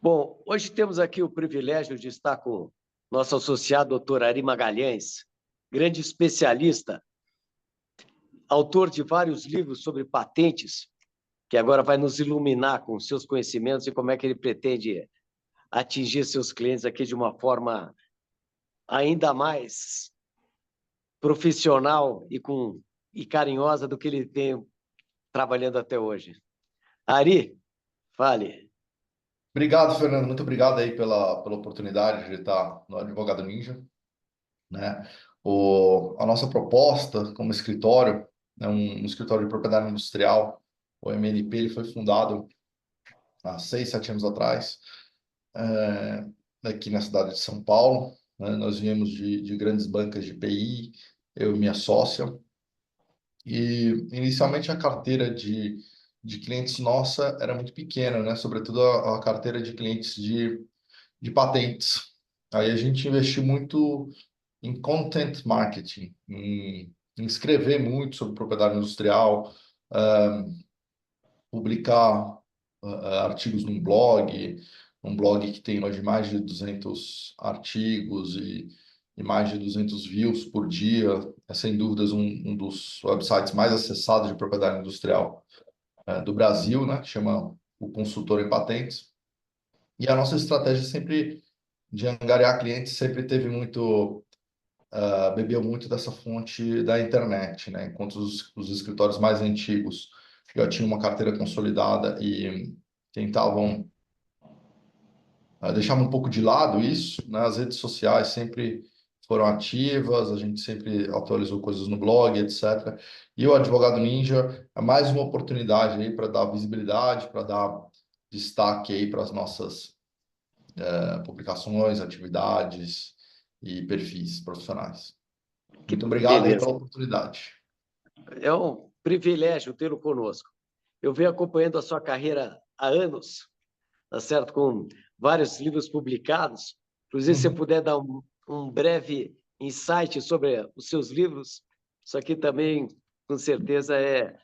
Bom, hoje temos aqui o privilégio de estar com o nosso associado, doutor Ari Magalhães, grande especialista, autor de vários livros sobre patentes, que agora vai nos iluminar com seus conhecimentos e como é que ele pretende atingir seus clientes aqui de uma forma ainda mais profissional e carinhosa do que ele tem trabalhando até hoje. Ari, fale. Obrigado, Fernando. Muito obrigado aí pela oportunidade de estar no Advogado Ninja, né? A nossa proposta como escritório é um escritório de propriedade industrial, o MNP. Ele foi fundado há 6, 7 anos atrás, aqui na cidade de São Paulo, né? Nós viemos de grandes bancas de PI, eu e minha sócia, e inicialmente a carteira de clientes nossa era muito pequena, né? Sobretudo a carteira de clientes de patentes. Aí a gente investiu muito em content marketing, em escrever muito sobre propriedade industrial, publicar artigos um blog que tem hoje mais de 200 artigos e mais de 200 views por dia. É sem dúvidas um dos websites mais acessados de propriedade industrial do Brasil, né, que chama o Consultor em Patentes. E a nossa estratégia sempre de angariar clientes sempre teve muito, bebeu muito dessa fonte da internet, né? Enquanto os escritórios mais antigos já tinham uma carteira consolidada e tentavam deixar um pouco de lado isso, né? As redes sociais sempre foram ativas, a gente sempre atualizou coisas no blog, etc. E o Advogado Ninja é mais uma oportunidade aí para dar visibilidade, para dar destaque aí para as nossas publicações, atividades e perfis profissionais. Que Muito obrigado aí beleza. pela oportunidade. É um privilégio tê-lo conosco. Eu venho acompanhando a sua carreira há anos, tá certo? Com vários livros publicados. Inclusive, se você puder dar um breve insight sobre os seus livros, isso aqui também, com certeza, é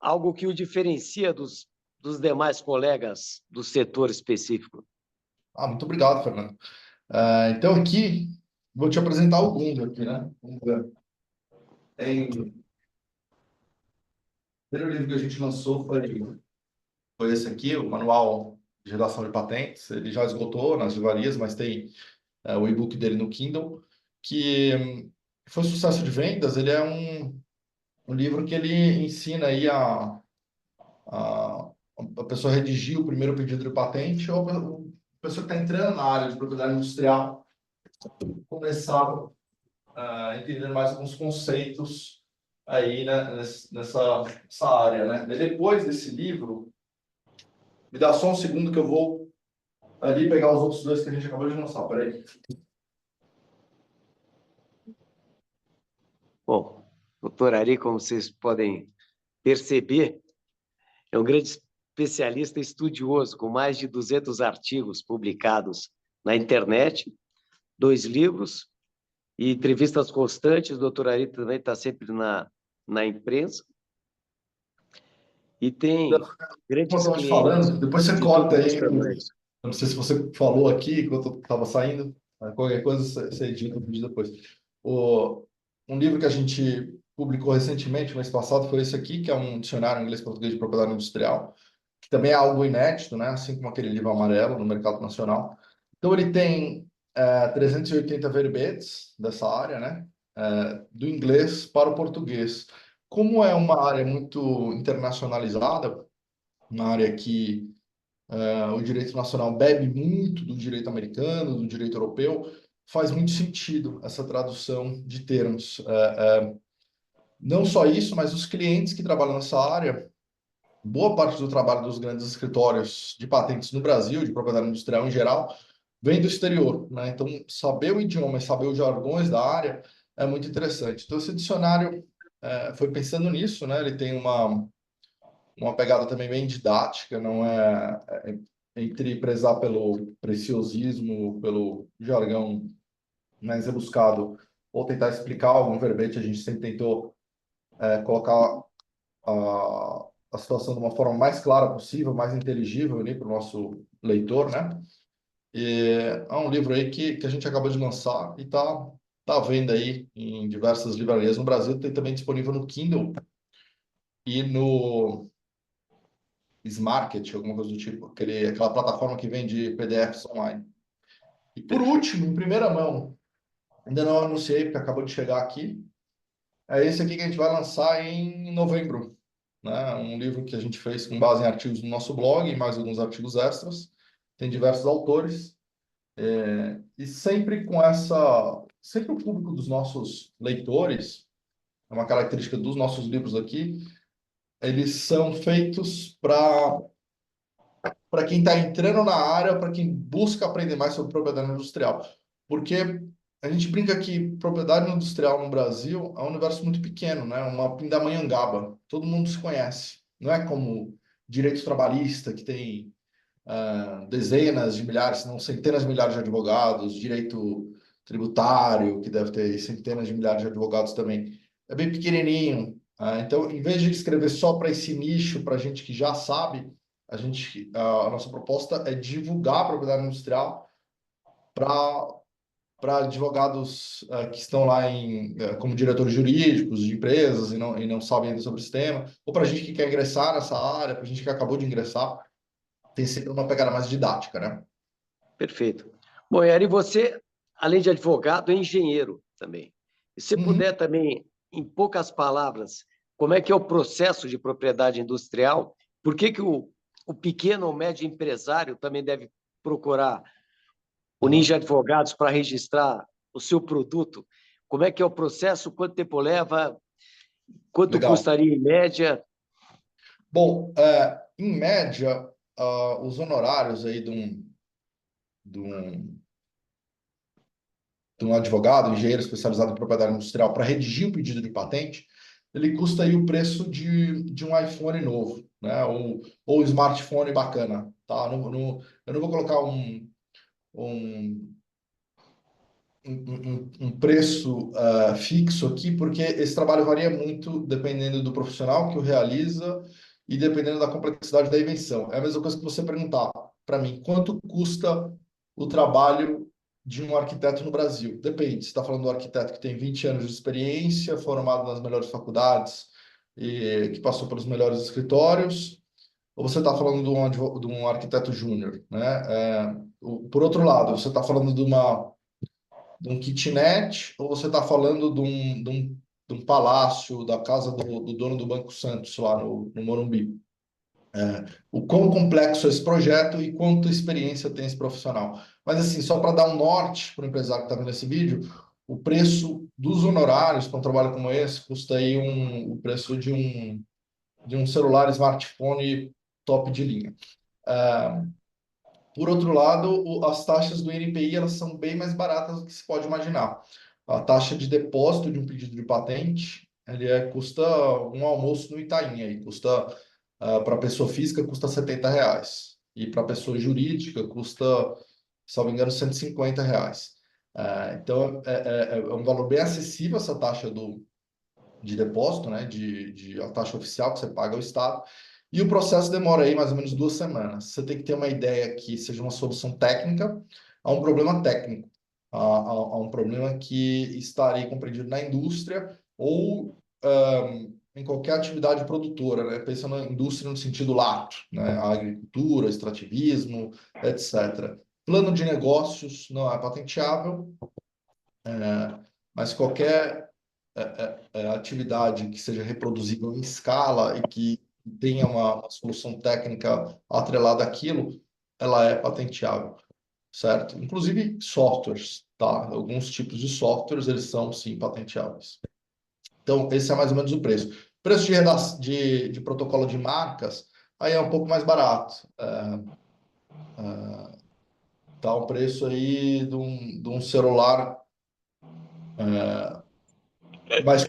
algo que o diferencia dos demais colegas do setor específico. Muito obrigado, Fernando. Então, aqui, vou te apresentar alguns aqui, né? Vamos ver. O primeiro livro que a gente lançou foi esse aqui, o Manual de Redação de Patentes. Ele já esgotou nas livrarias, mas tem o e-book dele no Kindle, que foi sucesso de vendas. Ele é um livro que ele ensina aí a, a pessoa a redigir o primeiro pedido de patente, ou a pessoa que está entrando na área de propriedade industrial começar a entender mais alguns conceitos aí, né, nessa área, né? E depois desse livro, me dá só um segundo que eu vou ali pegar os outros dois que a gente acabou de lançar. Peraí. Bom, doutor Ari, como vocês podem perceber, é um grande especialista estudioso, com mais de 200 artigos publicados na internet, 2 livros e entrevistas constantes. O doutor Ari também está sempre na imprensa e tem Como eu grandes estava te clientes falando, depois você de todos corta os aí. tamanhos. Não sei se você falou aqui enquanto eu estava saindo. Qualquer coisa você edita o vídeo depois. Um livro que a gente publicou recentemente, mês passado, foi esse aqui, que é um dicionário inglês-português de propriedade industrial, que também é algo inédito, né? Assim como aquele livro amarelo no mercado nacional. Então, ele tem 380 verbetes dessa área, né? Do inglês para o português. Como é uma área muito internacionalizada, uma área que o direito nacional bebe muito do direito americano, do direito europeu, faz muito sentido essa tradução de termos. Não só isso, mas os clientes que trabalham nessa área, boa parte do trabalho dos grandes escritórios de patentes no Brasil, de propriedade industrial em geral, vem do exterior, né? Então, saber o idioma e saber os jargões da área é muito interessante. Então, esse dicionário foi pensando nisso, né? Ele tem uma pegada também bem didática, não entre prezar pelo preciosismo, pelo jargão mais rebuscado, ou tentar explicar algum verbete. A gente sempre tentou colocar a situação de uma forma mais clara possível, mais inteligível ali para o nosso leitor, né? E é um livro aí que a gente acabou de lançar e tá à venda aí em diversas livrarias no Brasil. Tem também disponível no Kindle e no Smarket, alguma coisa do tipo, aquela plataforma que vende PDFs online. E por Perfeito. último, em primeira mão, ainda não anunciei porque acabou de chegar aqui, é esse aqui que a gente vai lançar em novembro, né? Um livro que a gente fez com base em artigos do nosso blog e mais alguns artigos extras. Tem diversos autores. E sempre sempre o público dos nossos leitores, é uma característica dos nossos livros aqui, eles são feitos para quem está entrando na área, para quem busca aprender mais sobre propriedade industrial. Porque a gente brinca que propriedade industrial no Brasil é um universo muito pequeno, né? Uma pindamonhangaba. Todo mundo se conhece. Não é como direito trabalhista, que tem dezenas de milhares, se não centenas de milhares de advogados, direito tributário, que deve ter centenas de milhares de advogados também. É bem pequenininho. Então, em vez de escrever só para esse nicho, para gente que já sabe, a nossa proposta é divulgar a propriedade industrial para advogados que estão lá como diretores jurídicos de empresas e não sabem ainda sobre esse tema, ou para gente que quer ingressar nessa área, para gente que acabou de ingressar, tem sempre uma pegada mais didática, né? Perfeito. Bom, Eri, você, além de advogado, é engenheiro também. E se Uhum. puder também, em poucas palavras, como é que é o processo de propriedade industrial? Por que que o pequeno ou médio empresário também deve procurar o Aham. Ninja Advogados para registrar o seu produto? Como é que é o processo? Quanto tempo leva? Quanto Legal. custaria em média? Bom, em média, os honorários aí de um, de um advogado, engenheiro especializado em propriedade industrial, para redigir um pedido de patente, ele custa aí o preço de um iPhone novo, né? Ou smartphone bacana, tá? Eu não vou colocar um, um preço fixo aqui, porque esse trabalho varia muito dependendo do profissional que o realiza e dependendo da complexidade da invenção. É a mesma coisa que você perguntar para mim, quanto custa o trabalho de um arquiteto no Brasil? Depende, você está falando do arquiteto que tem 20 anos de experiência, formado nas melhores faculdades e que passou pelos melhores escritórios, ou você está falando de um arquiteto júnior, né? Por outro lado, você está falando de um kitnet, ou você está falando de um palácio, da casa do dono do Banco Santos, lá no Morumbi? O quão complexo é esse projeto e quanta experiência tem esse profissional. Mas, assim, só para dar um norte para o empresário que está vendo esse vídeo, o preço dos honorários para um trabalho como esse custa aí o preço de um celular smartphone top de linha. Por outro lado, as taxas do INPI elas são bem mais baratas do que se pode imaginar. A taxa de depósito de um pedido de patente, custa um almoço no Itaim, aí custa para pessoa física custa R$ 70 e para pessoa jurídica custa, se não me engano, R$ 150. Então é um valor bem acessível essa taxa de depósito, né, a taxa oficial que você paga ao Estado. E o processo demora aí mais ou menos 2 semanas. Você tem que ter uma ideia que seja uma solução técnica a um problema técnico, a um problema que estaria compreendido na indústria ou em qualquer atividade produtora, né? Pensando na indústria no sentido lato, né? A agricultura, extrativismo, etc. Plano de negócios não é patenteável, mas qualquer atividade que seja reproduzível em escala e que tenha uma solução técnica atrelada àquilo, ela é patenteável, certo? Inclusive softwares, tá? Alguns tipos de softwares, eles são, sim, patenteáveis. Então, esse é mais ou menos o preço. Preço de protocolo de marcas, aí é um pouco mais barato. Tá um preço aí de um celular mais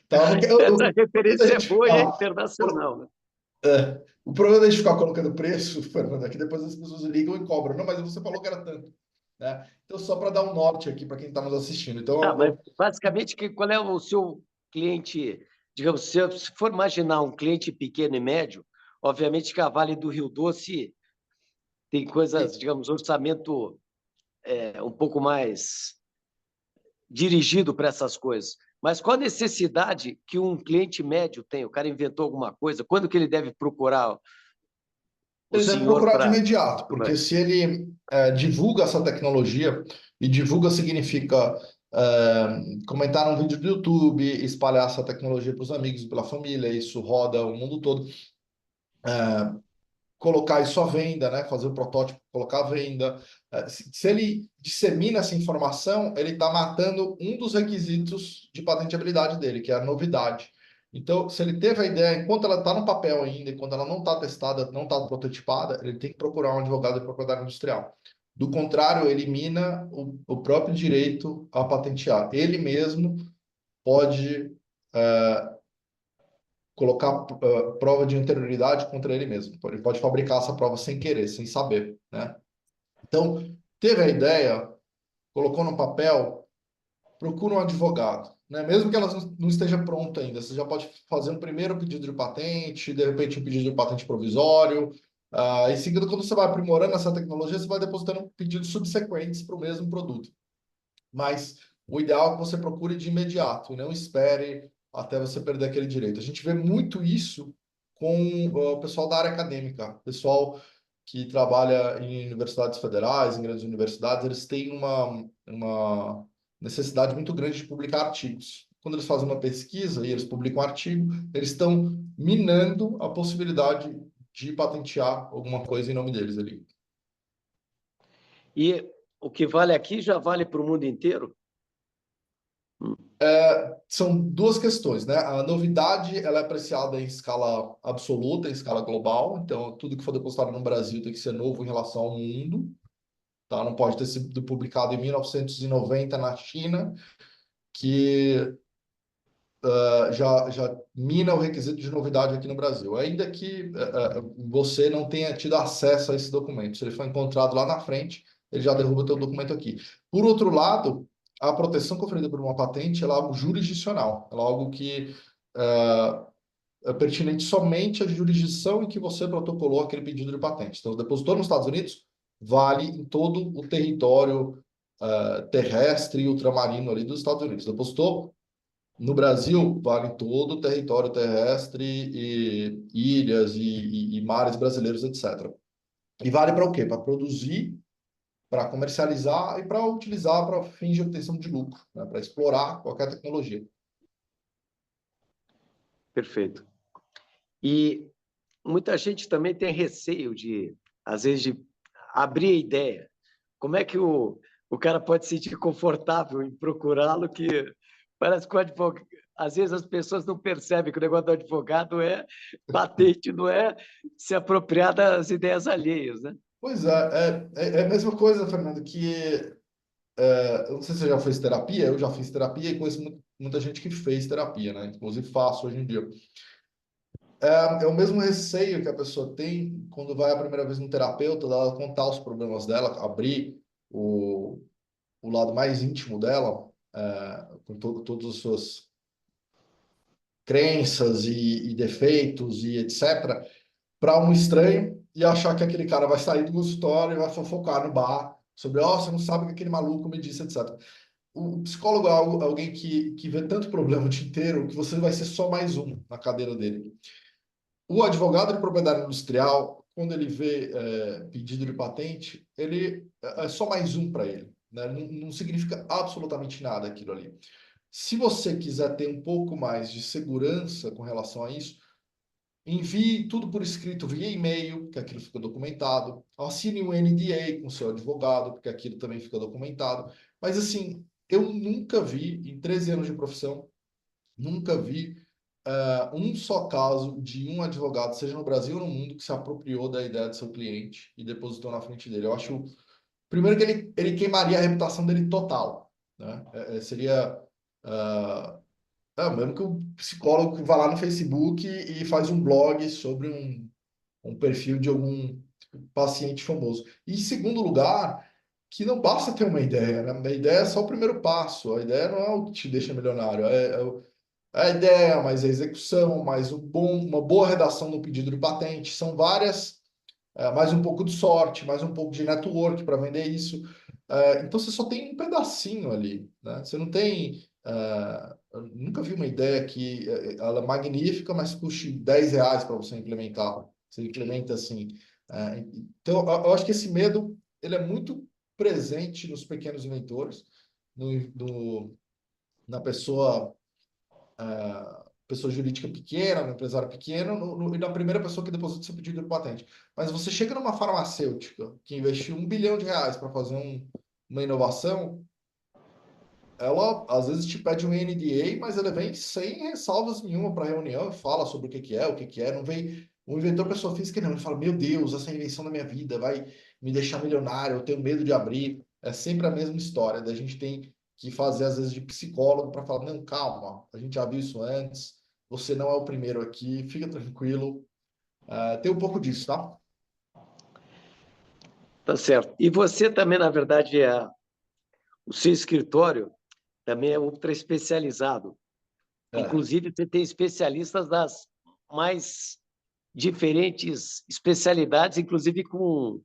tá, Essa a referência é gente boa e é fala. internacional, né? O problema da gente ficar colocando preço, Fernando, é que depois as pessoas ligam e cobram. Não, mas você falou que era tanto, né? Então, só para dar um norte aqui para quem está nos assistindo. Então, Tá, mas basicamente, qual é o seu cliente digamos, se for imaginar um cliente pequeno e médio, obviamente que a Vale do Rio Doce tem coisas, digamos, orçamento um pouco mais dirigido para essas coisas. Mas qual a necessidade que um cliente médio tem? O cara inventou alguma coisa, quando que ele deve procurar o Ele deve senhor procurar de para... imediato, porque se ele divulga essa tecnologia, e divulga significa comentar um vídeo do YouTube, espalhar essa tecnologia para os amigos e pela família, isso roda o mundo todo, colocar isso à venda, né? Fazer o protótipo, colocar à venda. Se ele dissemina essa informação, ele está matando um dos requisitos de patenteabilidade dele, que é a novidade. Então, se ele teve a ideia, enquanto ela está no papel ainda, enquanto ela não está testada, não está prototipada, ele tem que procurar um advogado de propriedade industrial. Do contrário, elimina o próprio direito a patentear. Ele mesmo pode colocar prova de anterioridade contra ele mesmo. Ele pode fabricar essa prova sem querer, sem saber, né? Então, teve a ideia, colocou no papel, procura um advogado, né? Mesmo que ela não esteja pronta ainda, você já pode fazer um primeiro pedido de patente, de repente um pedido de patente provisório. Em seguida, quando você vai aprimorando essa tecnologia, você vai depositando pedidos subsequentes para o mesmo produto. Mas o ideal é que você procure de imediato e não espere até você perder aquele direito. A gente vê muito isso com o pessoal da área acadêmica, pessoal que trabalha em universidades federais, em grandes universidades, eles têm uma necessidade muito grande de publicar artigos. Quando eles fazem uma pesquisa e eles publicam um artigo, eles estão minando a possibilidade de patentear alguma coisa em nome deles ali. E o que vale aqui já vale para o mundo inteiro? São duas questões, né? A novidade, ela é apreciada em escala absoluta, em escala global. Então, tudo que for depositado no Brasil tem que ser novo em relação ao mundo, tá? Não pode ter sido publicado em 1990 na China, que já mina o requisito de novidade aqui no Brasil. Ainda que você não tenha tido acesso a esse documento. Se ele for encontrado lá na frente, ele já derruba o teu documento aqui. Por outro lado, a proteção conferida por uma patente ela é algo jurisdicional. Ela é algo que é pertinente somente à jurisdição em que você protocolou aquele pedido de patente. Então, depositou nos Estados Unidos, vale em todo o território terrestre e ultramarino ali dos Estados Unidos. Depositou no Brasil, vale todo o território terrestre e ilhas e mares brasileiros, etc. E vale para o quê? Para produzir, para comercializar e para utilizar para fins de obtenção de lucro, né? Para explorar qualquer tecnologia. Perfeito. E muita gente também tem receio de, às vezes, de abrir a ideia. Como é que o cara pode se sentir confortável em procurá-lo, que parece que o advogado... Às vezes as pessoas não percebem que o negócio do advogado é patente, não é se apropriar das ideias alheias, né? Pois é a mesma coisa, Fernando, que eu não sei se você já fez terapia, eu já fiz terapia e conheço muita gente que fez terapia, né? Inclusive faço hoje em dia. É o mesmo receio que a pessoa tem quando vai a primeira vez no terapeuta, dela contar os problemas dela, abrir o lado mais íntimo dela, com todas as suas crenças e defeitos e etc., para um estranho e achar que aquele cara vai sair do consultório e vai fofocar no bar sobre, você não sabe o que aquele maluco me disse, etc. O psicólogo é alguém que vê tanto problema o dia inteiro que você vai ser só mais um na cadeira dele. O advogado de propriedade industrial, quando ele vê pedido de patente, ele é só mais um para ele, né? Não significa absolutamente nada aquilo ali. Se você quiser ter um pouco mais de segurança com relação a isso, envie tudo por escrito via e-mail, que aquilo fica documentado. Assine um NDA com o seu advogado, porque aquilo também fica documentado. Mas assim, eu nunca vi, em 13 anos de profissão, nunca vi um só caso de um advogado, seja no Brasil ou no mundo, que se apropriou da ideia do seu cliente e depositou na frente dele. Eu acho, primeiro, que ele queimaria a reputação dele total, né? Seria mesmo que o psicólogo que vai lá no Facebook e faz um blog sobre um perfil de algum paciente famoso. E, em segundo lugar, que não basta ter uma ideia, né? A ideia é só o primeiro passo. A ideia não é o que te deixa milionário. a ideia, mais a execução, mais uma boa redação no pedido de patente. São várias, mais um pouco de sorte, mais um pouco de network para vender isso. Então você só tem um pedacinho ali, né? Você não tem. Eu nunca vi uma ideia que ela é magnífica, mas custe R$ 10 para você implementar. Você implementa assim. Então, eu acho que esse medo ele é muito presente nos pequenos inventores, na pessoa jurídica pequena, no empresário pequeno, e na primeira pessoa que deposita seu pedido de patente. Mas você chega numa farmacêutica que investiu R$ 1 bilhão para fazer uma inovação, ela às vezes te pede um NDA, mas ela vem sem ressalvas nenhuma para a reunião, fala sobre o que é, não vem um inventor pessoa física, não, ele fala, meu Deus, essa é a invenção da minha vida, vai me deixar milionário, eu tenho medo de abrir, é sempre a mesma história, da gente tem que fazer às vezes de psicólogo para falar, não, calma, a gente já viu isso antes, você não é o primeiro aqui, fica tranquilo, tem um pouco disso, tá? Tá certo. E você também, na verdade, o seu escritório também é ultra especializado. É. Inclusive, você tem especialistas das mais diferentes especialidades, inclusive com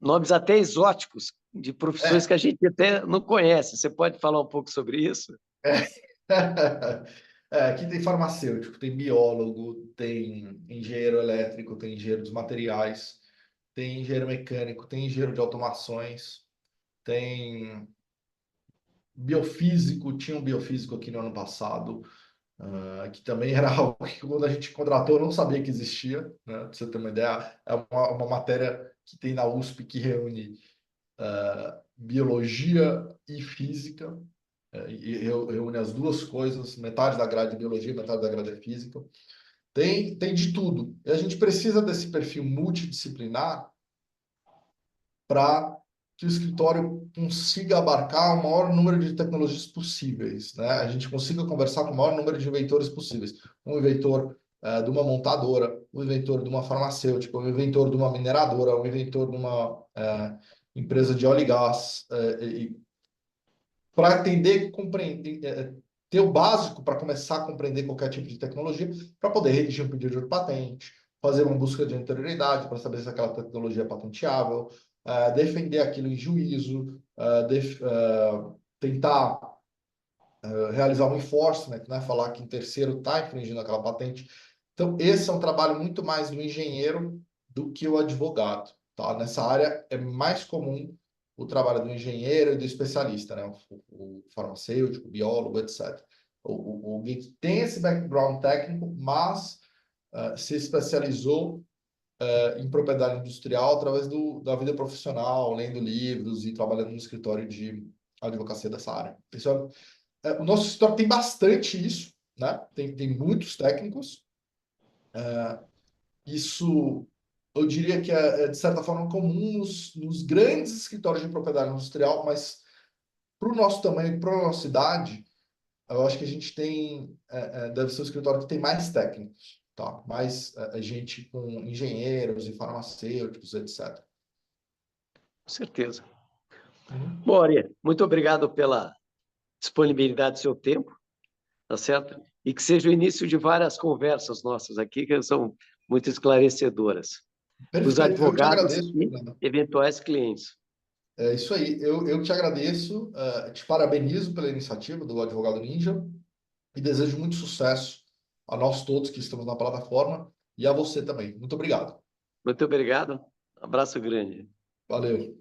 nomes até exóticos, de profissões É. que a gente até não conhece. Você pode falar um pouco sobre isso? É. Aqui tem farmacêutico, tem biólogo, tem engenheiro elétrico, tem engenheiro dos materiais, tem engenheiro mecânico, tem engenheiro de automações, tem biofísico, tinha um biofísico aqui no ano passado, que também era algo que quando a gente contratou eu não sabia que existia, né? Pra você ter uma ideia, é uma matéria que tem na USP que reúne biologia e física, e reúne as duas coisas, metade da grade é biologia, metade da grade é física. Tem de tudo. E a gente precisa desse perfil multidisciplinar para que o escritório consiga abarcar o maior número de tecnologias possíveis, né? A gente consiga conversar com o maior número de inventores possíveis. Um inventor de uma montadora, um inventor de uma farmacêutica, um inventor de uma mineradora, um inventor de uma empresa de óleo e gás, para entender, compreender, ter o básico para começar a compreender qualquer tipo de tecnologia, para poder redigir um pedido de patente, fazer uma busca de anterioridade para saber se aquela tecnologia é patenteável, defender aquilo em juízo, tentar realizar um enforcement, né, falar que um terceiro está infringindo aquela patente. Então, esse é um trabalho muito mais do engenheiro do que o advogado. Tá? Nessa área é mais comum o trabalho do engenheiro e do especialista, né? O farmacêutico, o biólogo, etc. Alguém que tem esse background técnico, mas se especializou em propriedade industrial através da vida profissional, lendo livros e trabalhando no escritório de advocacia dessa área. O nosso escritório tem bastante isso, né? Tem muitos técnicos. Isso, eu diria que de certa forma, comum nos grandes escritórios de propriedade industrial, mas para o nosso tamanho, para a nossa cidade, eu acho que a gente tem, deve ser o escritório que tem mais técnicos, tá? Mais gente com engenheiros e farmacêuticos, etc. Com certeza. Uhum. Bom, Ari, muito obrigado pela disponibilidade do seu tempo, tá certo? E que seja o início de várias conversas nossas aqui, que são muito esclarecedoras, para os Perfeito, eu te advogados agradeço, e Fernando. eventuais clientes. É isso aí, eu te agradeço, te parabenizo pela iniciativa do Advogado Ninja e desejo muito sucesso a nós todos que estamos na plataforma e a você também. Muito obrigado. Muito obrigado. Um abraço grande. Valeu.